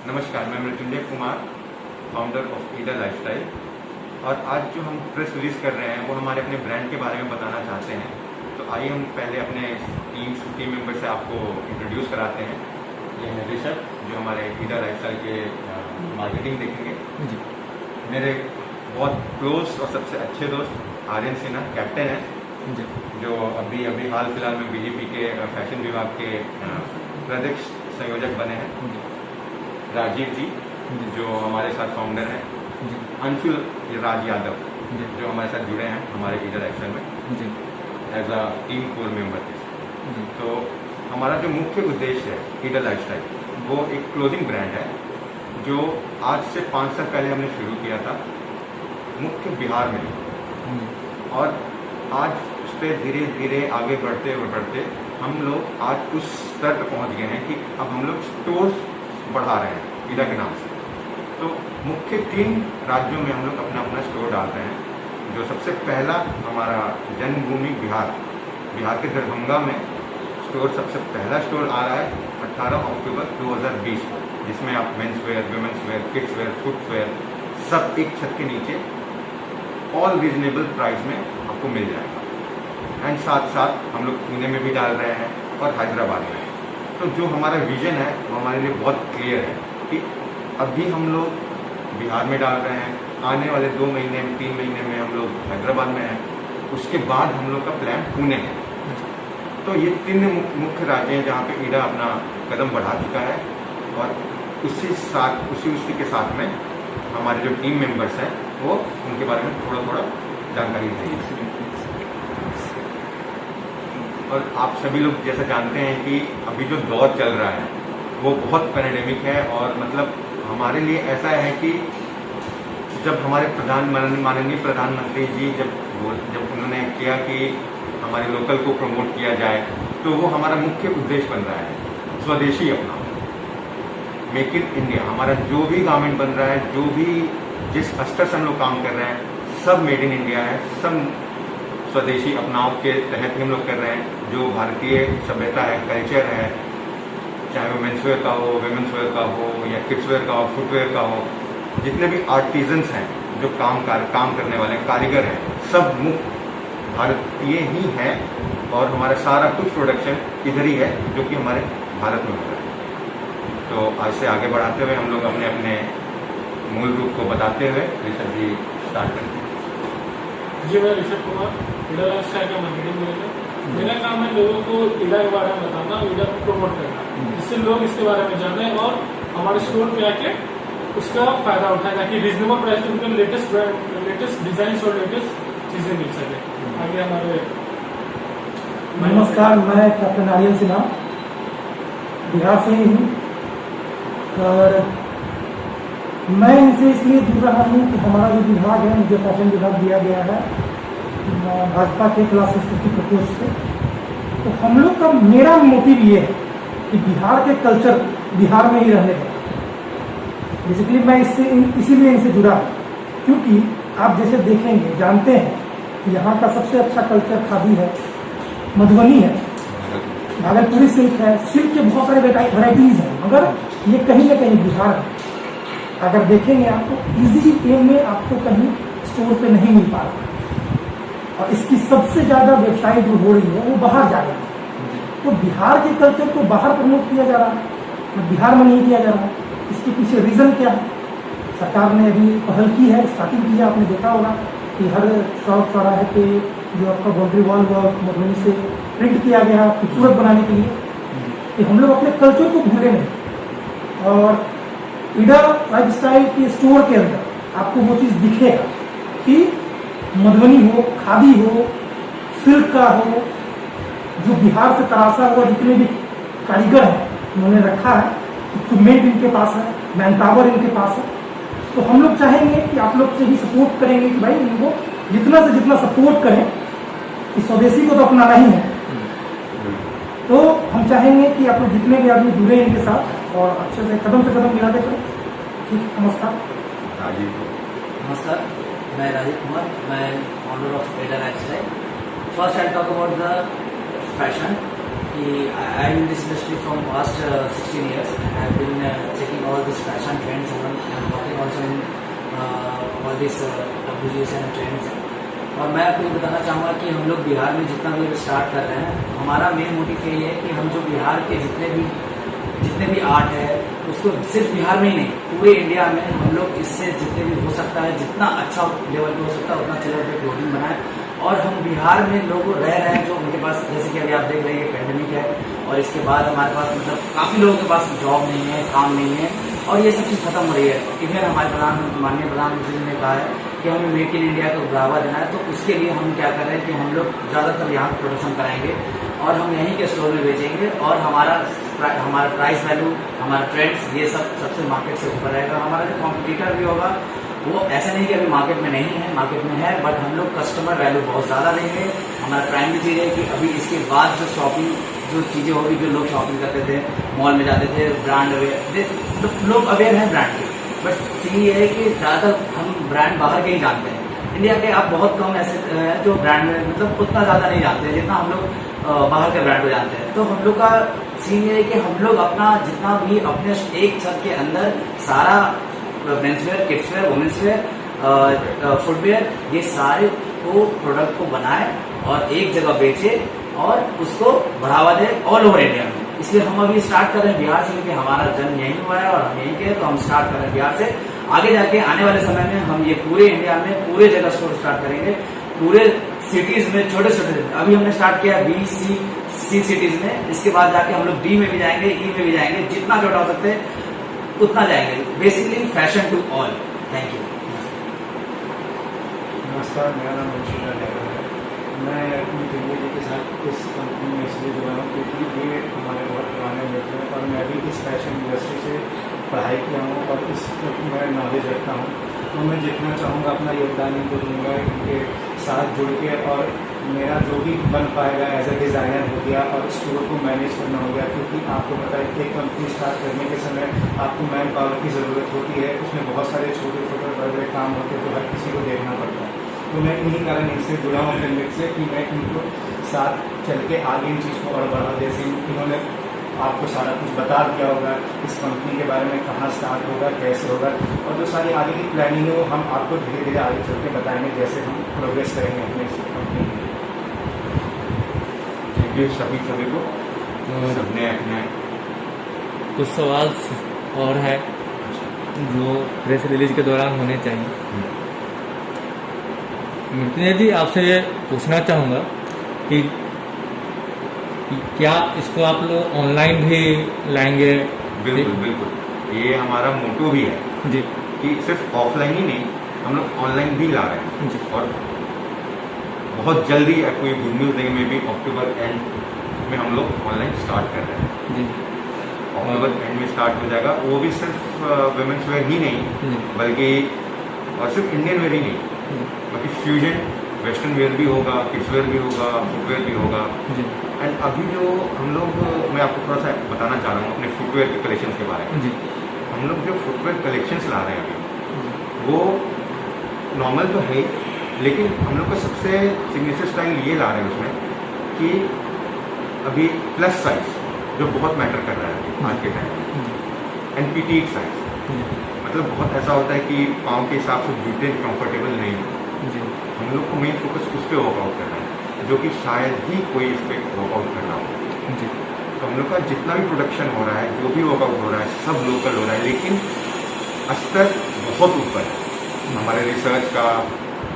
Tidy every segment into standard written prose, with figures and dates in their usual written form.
नमस्कार, मैं Mrityunjay Kumar, founder of Eda lifestyle. और आज जो हम प्रेस रिलीज़ कर रहे हैं वो हमारे अपने ब्रांड के बारे में बताना चाहते हैं। तो आइए हम पहले अपने टीम मेंबर से आपको इंट्रोड्यूस कराते हैं। ये है ऋषभ, जो हमारे ईडा लाइफस्टाइल के मार्केटिंग देखेंगे। जी। मेरे बहुत क्लोज और सबसे अच्छे दोस्त आर्यन सिन्हा कैप्टन हैं, जी। जो अभी हाल फिलहाल में बीजेपी के फैशन विभाग के प्रदेश संयोजक बने हैं। जी। राजीव जी, जो हमारे साथ फाउंडर हैं। जी। अंशुल राज यादव, जी। जो हमारे साथ जुड़े हैं हमारे ईडा लाइफस्टाइल में जी। As a team core member. जी। तो हमारा जो मुख्य उद्देश्य है ईडा लाइफस्टाइल, वो एक क्लोथिंग ब्रांड है जो आज से 5 साल पहले हमने शुरू किया था मुख्य बिहार में। और आज उस पर धीरे धीरे आगे बढ़ते हम लोग आज उस स्तर पर पहुंच गए हैं कि अब हम लोग स्टोर्स बढ़ा रहे हैं ईडा के नाम से। तो मुख्य 3 राज्यों में हम लोग अपना अपना स्टोर डाल रहे हैं। जो सबसे पहला हमारा जन्मभूमि बिहार के दरभंगा में स्टोर, सबसे पहला स्टोर आ रहा है 18 अक्टूबर 2020 को, जिसमें आप men's wear, women's wear, kids wear, footwear सब एक छत के नीचे ऑल रीजनेबल प्राइस में आपको मिल जाएगा। एंड साथ साथ हम लोग पुणे में भी डाल रहे हैं और हैदराबाद में। तो जो हमारा विजन है वो हमारे लिए बहुत क्लियर है कि अभी हम लोग बिहार में डाल रहे हैं, आने वाले 2 महीने में 3 महीने में हम लोग हैदराबाद में हैं, उसके बाद हम लोग का प्लान पुणे है। तो ये 3 मुख्य राज्य हैं जहाँ पे ईडा अपना कदम बढ़ा चुका है। और उसी के साथ में हमारे जो टीम मेंबर्स हैं वो उनके बारे में थोड़ा जानकारी देंगे। और आप सभी लोग जैसा जानते हैं कि अभी जो दौर चल रहा है वो बहुत पैंडेमिक है। और मतलब हमारे लिए ऐसा है कि जब हमारे माननीय प्रधानमंत्री जी जब उन्होंने किया कि हमारे लोकल को प्रमोट किया जाए, तो वो हमारा मुख्य उद्देश्य बन रहा है स्वदेशी अपनाओ, मेक इन इंडिया। हमारा जो भी गारमेंट बन रहा है, जो भी जिस स्तर से हम लोग काम कर रहे हैं, सब मेड इन इंडिया है, सब स्वदेशी अपनाओ के तहत हम लोग कर रहे हैं। जो भारतीय सभ्यता है, कल्चर है, चाहे वो मेंस वेयर का हो, वुमेन्स वेयर का हो, या किड्स वेयर का हो, फुटवेयर का हो, जितने भी आर्टिजन्स हैं, जो काम करने वाले कारीगर हैं, सब मुख्य भारतीय ही हैं। और हमारा सारा कुछ प्रोडक्शन इधर ही है जो कि हमारे भारत में हो रहा है। तो आज से आगे बढ़ाते हुए हम लोग अपने मूल रूप को बताते हुए ऋषभ जी स्टार्ट करते हैं। जी, मैं ऋषभ कुमार, ईडा लाइफस्टाइल का मार्केटिंग मैनेजर। मेरा काम है लोगों को ईडा के बारे में बताना, ईडा को प्रमोट करना, जिससे लोग इसके बारे में जाने और हमारे स्टोर पे आके उसका फायदा उठाए, ताकि रीजनेबल प्राइस में उनको लेटेस्ट डिजाइन और लेटेस्ट चीजें मिल सके। आगे हमारे नमस्कार, मैं कैप्टन आर्यन सिन्हा बिहार से ही हूँ। और मैं इनसे इसलिए जुड़ रहा हूँ कि हमारा जो विभाग है, मुझे फैशन विभाग दिया गया है भाजपा के क्लास संस्कृति प्रकोष्ठ से। तो हम लोग का मेरा मोटिव ये है कि बिहार के कल्चर बिहार में ही रहने दें। बेसिकली मैं इसीलिए इनसे जुड़ा हूँ, क्योंकि आप जैसे देखेंगे, जानते हैं कि यहाँ का सबसे अच्छा कल्चर खादी है, मधुबनी है, भागलपुरी सिल्क है, सिल्क के बहुत सारे वेराइटीज हैं, मगर ये कहीं न कहीं बिहार है। अगर देखेंगे आपको इजी वे में आपको कहीं स्टोर पे नहीं मिल पा रहा, और इसकी सबसे ज्यादा वेबसाइट जो हो रही है वो बाहर जा रही है। तो बिहार के कल्चर को बाहर प्रमोट किया जा रहा है, बिहार में नहीं किया जा रहा है। इसके पीछे रीजन क्या है? सरकार ने अभी पहल की है, स्टार्टिंग की है। आपने देखा होगा कि हर चौक चौराहे पे जो आपका बाउंड्री वॉल हुआ उसको मधुबनी से प्रिंट किया गया खूबसूरत बनाने के लिए, कि हम लोग अपने कल्चर को भूले नहीं। और ईडा लाइफस्टाइल के स्टोर के अंदर आपको वो चीज़ दिखेगा कि मधुबनी हो, खादी हो, सिल्क का हो, जो बिहार से तराशा हुआ जितने भी कारीगर हैं उन्होंने रखा है, इक्विपमेंट इनके पास है, मैन पावर इनके पास है। तो हम लोग चाहेंगे कि आप लोग से भी सपोर्ट करेंगे कि भाई इनको जितना से जितना सपोर्ट करें, इस स्वदेशी को तो अपनाना ही है। तो हम चाहेंगे कि आप लोग जितने भी आदमी जुड़े इनके साथ और अच्छे से कदम मिलाते चलो। ठीक, नमस्कार। नमस्कार, मैं राजीव कुमार, मैं founder of Eda lifestyle. First I talk about the fashion. कि I am in this industry from past 16 years and I have been checking all this fashion trends and working also in all this WGS and trends. और मैं आपको बताना चाहूँगा कि हम लोग बिहार में जितना भी अभी स्टार्ट कर रहे हैं, हमारा मेन मोटिव ये है कि हम जो बिहार के जितने भी आर्ट है उसको सिर्फ बिहार में ही नहीं पूरे इंडिया में हम लोग इससे जितने भी हो सकता है, जितना अच्छा लेवल पे हो सकता है उतना चैनल पे क्लोथिंग बनाए। और हम बिहार में लोग रह रहे हैं जो उनके पास, जैसे कि अभी आप देख रहे हैं पेंडेमिक है और इसके बाद हमारे पास मतलब काफ़ी लोगों के पास जॉब नहीं है, काम नहीं है और ये सब चीज़ खत्म हो रही है। इवन हमारे माननीय प्रधानमंत्री ने कहा है कि हमें मेक इन इंडिया को बढ़ावा देना है, तो उसके लिए हम क्या कर रहे हैं कि हम लोग ज़्यादातर यहाँ प्रोडक्शन कराएंगे और हम यहीं के स्टोर में बेचेंगे और हमारा प्राइस वैल्यू, हमारा ट्रेंड्स, ये सब सबसे मार्केट से ऊपर रहेगा। हमारा जो कॉम्पिटिटर भी होगा वो ऐसा नहीं कि अभी मार्केट में नहीं है, मार्केट में है, बट हम लोग कस्टमर वैल्यू बहुत ज़्यादा देंगे। हमारा प्राइमरी चीज़ है कि अभी इसके बाद जो शॉपिंग, जो चीज़ें होगी, जो लोग शॉपिंग करते थे, मॉल में जाते थे, ब्रांड अवेयर, लोग अवेयर हैं ब्रांड के, बट चीज़ ये है कि ज़्यादातर हम ब्रांड बाहर के ही जानते हैं। इंडिया के आप बहुत कम ऐसे हैं जो ब्रांड में मतलब उतना ज़्यादा नहीं जानते हैं जितना हम लोग बाहर के ब्रांड को जानते हैं। तो हम लोग का सीन ये है कि हम लोग अपना जितना भी अपने एक छत के अंदर सारा मेंसवेयर, किड्सवेयर, वुमेन्सवेयर, फुटवेयर, ये सारे को प्रोडक्ट को बनाए और एक जगह बेचे और उसको बढ़ावा दे ऑल ओवर इंडिया में। इसलिए हम अभी स्टार्ट कर रहे हैं बिहार से, क्योंकि हमारा जन्म यहीं हुआ है और हम यहीं के, तो हम स्टार्ट कर रहे हैं बिहार से। आगे जाके आने वाले समय में हम ये पूरे इंडिया में पूरे जगह स्टोर स्टार्ट करेंगे, पूरे सिटीज में, छोटे छोटे। अभी हमने स्टार्ट किया B-C सिटीज में, इसके बाद जाके हम लोग D में भी जाएंगे, E में भी जाएंगे, जितना छोटा हो सकते हैं उतना जाएंगे। Basically fashion to all. Thank you. नमस्कार, मेरा नाम मुंशीला नेहरू है। मैं अपनी फैमिली जी के साथ इस कंपनी में इसलिए जुड़ा हूँ क्योंकि ये हमारे बहुत पुराने मित्र हैं और मैं भी इस फैशन इंडस्ट्री से पढ़ाई किया हूँ और इस मैं नॉलेज रखता हूँ, तो मैं जितना चाहूँगा अपना योगदान इनको दूँगा, इनके साथ जुड़ के। और मेरा जो भी बन पाएगा एज ए डिज़ाइनर हो गया और स्टोर को मैनेज करना हो गया, क्योंकि आपको पता है एक कंपनी स्टार्ट करने के समय आपको मैन पावर की ज़रूरत होती है, उसमें बहुत सारे छोटे छोटे बड़े बड़े काम होते हैं, तो हर किसी को देखना पड़ता है। तो मैं इन्हीं कारण इनसे जुड़ा हूँ फिल्मिक से कि मैं इनको साथ चल के आगे इन चीज़ को और बढ़ावा। जैसे इन्होंने आपको सारा कुछ बता दिया होगा इस कंपनी के बारे में, कहाँ स्टार्ट होगा, कैसे होगा, और जो सारी आगे की प्लानिंग है वो हम आपको धीरे धीरे आगे चल के बताएंगे जैसे हम प्रोग्रेस करेंगे अपने इस कंपनी में। ये सभी को सबने अपने कुछ सवाल और है जो प्रेस रिलीज के दौरान होने चाहिए। मृत्युंजय जी, आपसे ये पूछना चाहूँगा कि क्या इसको आप लोग ऑनलाइन भी लाएंगे? बिल्कुल बिल्कुल, ये हमारा मोटो भी है जी कि सिर्फ ऑफलाइन ही नहीं, हम लोग ऑनलाइन भी ला रहे हैं जी। और बहुत जल्दी आपको ये गुड न्यूज़ देंगे, मे बी अक्टूबर एंड में हम लोग ऑनलाइन स्टार्ट कर रहे हैं जी। अक्टूबर एंड में स्टार्ट हो जाएगा। वो भी सिर्फ वुमेन्स वेयर ही नहीं जी बल्कि और सिर्फ इंडियन वेयर ही नहीं, बल्कि फ्यूजन वेस्टर्न वेयर भी होगा, किड्स वेयर भी होगा, फुटवेयर भी होगा। जी एंड अभी जो हम लोग, मैं आपको थोड़ा सा बताना चाह रहा हूँ अपने फुटवेयर के कलेक्शन के बारे में। जी। हम लोग जो फुटवेयर कलेक्शंस ला रहे हैं अभी वो नॉर्मल तो है, लेकिन हम लोग का सबसे सिग्नेचर स्टाइल ये ला रहे हैं उसमें कि अभी प्लस साइज जो बहुत मैटर कर रहा है आज के टाइम में, एंड पेटीट साइज, मतलब बहुत ऐसा होता है कि पाँव के हिसाब से जूते कंफर्टेबल नहीं है। जी। हम लोग को मेन फोकस उस पर वर्कआउट करना है, जो कि शायद ही कोई इस पर वर्कआउट करना हो। जी। तो हम लोग का जितना भी प्रोडक्शन हो रहा है, जो भी वर्कआउट हो रहा है, सब लोकल हो रहा है, लेकिन स्तर बहुत ऊपर है हमारे रिसर्च का,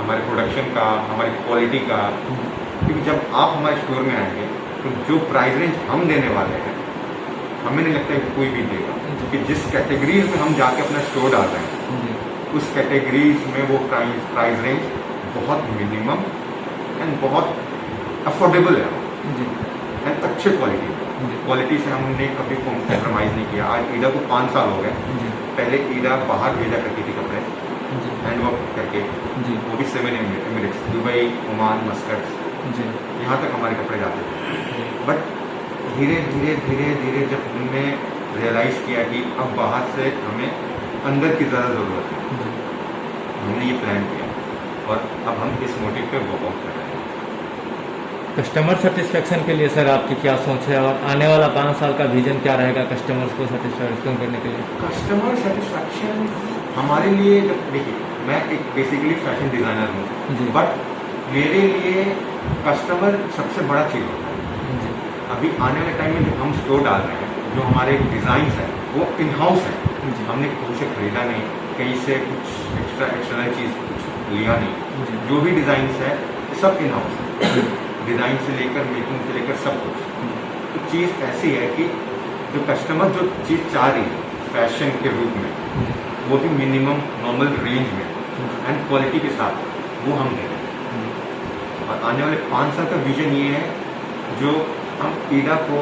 हमारे प्रोडक्शन का, हमारी क्वालिटी का। क्योंकि जब आप हमारे स्टोर में आएंगे तो जो प्राइस रेंज हम देने वाले हैं, हमें नहीं लगता है कि कोई भी देगा, क्योंकि जिस कैटेगरीज में हम जाके अपना स्टोर डाल रहे हैं उस कैटेगरीज में वो प्राइस रेंज बहुत मिनिमम एंड बहुत अफोर्डेबल है एंड अच्छे क्वालिटी से हमने कभी कॉम्प्रोमाइज़ नहीं किया। आज ईडा को 5 साल हो गए। पहले ईडा बाहर भेजा करती थी कपड़े हैंड वर्क करके, वो भी 7 एमिरेट्स, दुबई, ओमान, मस्कट, यहाँ तक हमारे कपड़े जाते थे। बट धीरे धीरे धीरे धीरे जब हमने रियलाइज़ किया कि अब बाहर से हमें अंदर की ज़्यादा ज़रूरत है, हमने ये प्लान किया और अब हम इस मोटिव पे वर्कआउट कर रहे हैं। कस्टमर सेटिस्फेक्शन के लिए सर आपकी क्या सोच है, और आने वाला 5 साल का विजन क्या रहेगा कस्टमर्स को सेटिस्फेक्शन करने के लिए? कस्टमर सेटिस्फैक्शन हमारे लिए, देखिए मैं एक बेसिकली फैशन डिज़ाइनर हूँ, जी। बट मेरे लिए कस्टमर सबसे बड़ा चीज़ होता है। जी अभी आने वाले टाइम में जो हम स्टोर डाल रहे हैं, जो हमारे डिज़ाइंस हैं वो इन हाउस है, जी। हमने कहीं से खरीदा नहीं, कहीं से कुछ एक्सटर्नल चीज़ कुछ लिया नहीं। जी। जो भी डिज़ाइंस है सब इन हाउस है, डिज़ाइन से लेकर मेकिंग से लेकर सब कुछ। तो चीज़ ऐसी है कि जो कस्टमर जो चीज़ चाह रही है फैशन के रूप में, वो भी मिनिमम नॉर्मल रेंज में एंड क्वालिटी के साथ वो हम दे रहे हैं। और आने वाले 5 साल का विजन ये है, जो हम ईडा को,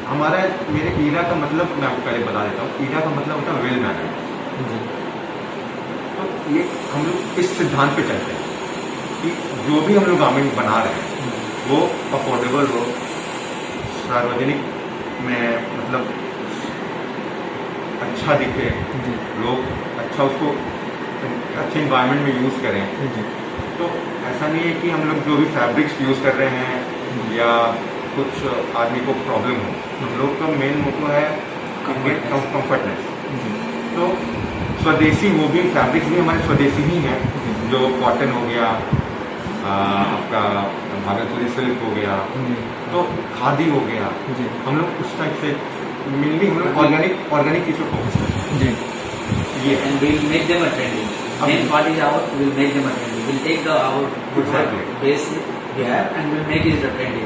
हमारा मेरे ईडा का मतलब मैं आपको पहले बता देता हूँ, ईडा का मतलब होता है वेल मैनेज। जी तो ये हम लोग इस सिद्धांत पे चलते हैं कि जो भी हम लोग गारमेंट बना रहे हैं वो अफोर्डेबल हो, सार्वजनिक में मतलब अच्छा दिखे, जी लोग अच्छा उसको अच्छे इन्वायरमेंट में यूज़ करें। जी तो ऐसा नहीं है कि हम लोग जो भी फैब्रिक्स यूज़ कर रहे हैं या कुछ आदमी को प्रॉब्लम हो, हम लोग का मेन मोटो है कंफर्टनेस। तो स्वदेशी, वो भी फैब्रिक्स भी हमारे स्वदेशी ही हैं, जो कॉटन हो गया, आपका भागलपुरी सिल्क हो गया, जी तो खादी हो गया, जी हम लोग उस टाइप से मेनली हम लोग ऑर्गेनिक चीज़ों को फोकस करते हैं। जी Yeah, and we'll make them a trendy. Main part is our, we'll make them a trendy. We'll take our Exactly. base we have and we'll make it a trendy.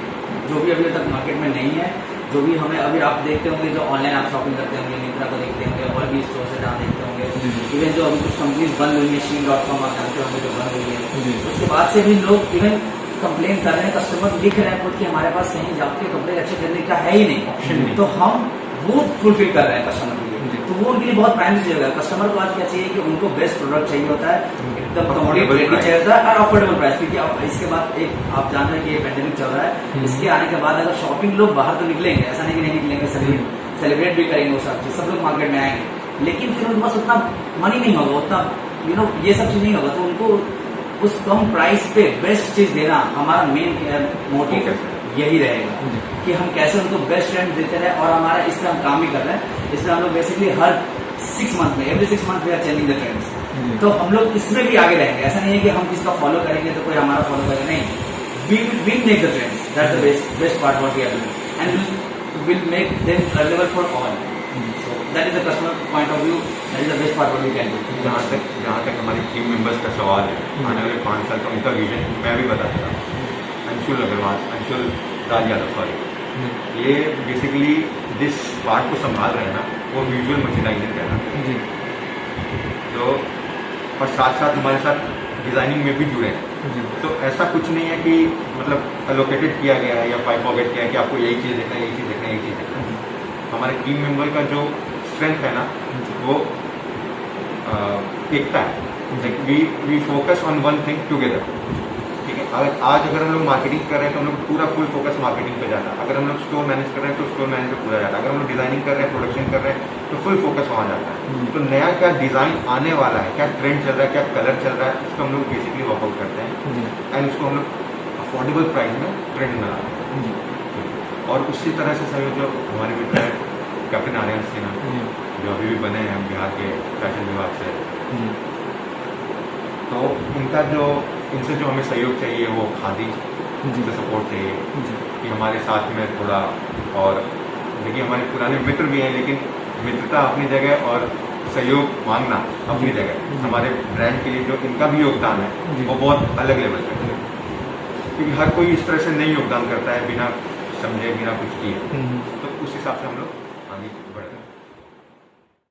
जो भी अभी तक market में नहीं है, जो भी हमें अभी आप देखते होंगे, जो ऑनलाइन आप शॉपिंग करते होंगे, मिंत्रा को देखते होंगे, और भी स्टोर से जहाँ देखते होंगे, इवन जो अभी कुछ कंपनीज बंद हुई है, shein.com आप जानते होंगे जो बंद हुई है, उसके बाद से भी लोग इवन कंप्लेन कर रहे हैं, कस्टमर लिख रहे हैं खुद कि हमारे पास कहीं जाके कपड़े अच्छे खरीदने का है ही नहीं, तो हम वो फुलफिल कर रहे हैं कस्टमर के लिए। तो वो उनके लिए बहुत प्राइमरी चीज होगा। कस्टमर को आज क्या चाहिए कि उनको बेस्ट प्रोडक्ट चाहिए होता है, एकदम कंप्लीट रेडी चाहिए होता है और अफोर्डेबल प्राइस। क्योंकि अब इसके बाद एक आप जानते हैं कि ये पेंडेमिक चल रहा है, इसके आने के बाद अगर शॉपिंग लोग बाहर तो निकलेंगे, ऐसा नहीं कि नहीं निकलेंगे, सेलिब्रेट भी करेंगे वो सब चीज, सब लोग मार्केट में आएंगे, लेकिन फिर उनके पास उतना मनी नहीं होगा, उतना ये सब चीज नहीं होगा, तो उनको उस कम प्राइस पे बेस्ट चीज देना हमारा मेन मोटिव यही रहेगा कि हम कैसे उनको बेस्ट ट्रेंड देते रहे। और हमारा इस पर हम काम भी कर रहे हैं, इसमें हम लोग बेसिकली हर 6 मंथ में, every 6 month we are changing the trends, तो हम लोग इसमें भी आगे रहेंगे। ऐसा नहीं है कि हम किसका फॉलो करेंगे तो कोई हमारा फॉलो करेगा, नहीं, we will make the trends, that's the best part what we are doing and will make them available for all. So that is the customer point of view, that is the best part what we can do. जहाँ तक हमारी team members का सवाल है, आने वाले 5 साल का उनका विजन मैं भी बता देता हूँ। अंशुल अग्रवाल, अंशुल राज यादव, सॉरी, ये बेसिकली जिस पार्ट को संभाल रहे हैं ना, वो विजुअल मर्चेंडाइजिंग कहना जी तो, और साथ साथ हमारे साथ डिज़ाइनिंग में भी जुड़े हैं। जी तो ऐसा कुछ नहीं है कि मतलब अलोकेटेड किया गया है या पॉकेट किया है कि आपको यही चीज़ देखना है, यही चीज़ देखना है, यही चीज़ देखना है। हमारे टीम मेंबर का जो स्ट्रेंथ है ना, वो एकता है। We focus on one thing together, ठीक है। अगर हम लोग मार्केटिंग कर रहे हैं तो हम लोग पूरा फुल फोकस मार्केटिंग पे जाता है। अगर हम लोग स्टोर मैनेज कर रहे हैं तो स्टोर मैनेज पे पूरा जाता है। अगर हम लोग डिजाइनिंग कर रहे हैं, प्रोडक्शन कर रहे हैं, तो फुल फोकस वहाँ जाता है। तो नया क्या डिज़ाइन आने वाला है, क्या ट्रेंड चल रहा है, क्या कलर चल रहा है, उसको हम लोग बेसिकली वर्कआउट करते हैं एंड उसको हम लोग अफोर्डेबल प्राइस में ट्रेंड में लाते हैं। और उसी तरह से सही जो हमारे मित्र हैं कैप्टन आर्यन सिन्हा, जो अभी भी बने हैं बिहार के फैशन विभाग से, तो इनसे जो हमें सहयोग चाहिए वो खादी से सपोर्ट चाहिए कि हमारे साथ में थोड़ा। और देखिए हमारे पुराने मित्र भी हैं, लेकिन मित्रता अपनी जगह और सहयोग मांगना अपनी जगह। हमारे ब्रांड के लिए जो इनका भी योगदान है वो बहुत अलग लेवल पे है, क्योंकि हर कोई इस तरह से नहीं योगदान करता है बिना समझे, बिना कुछ किए। तो उस हिसाब से हम लोग आगे बढ़ते हैं।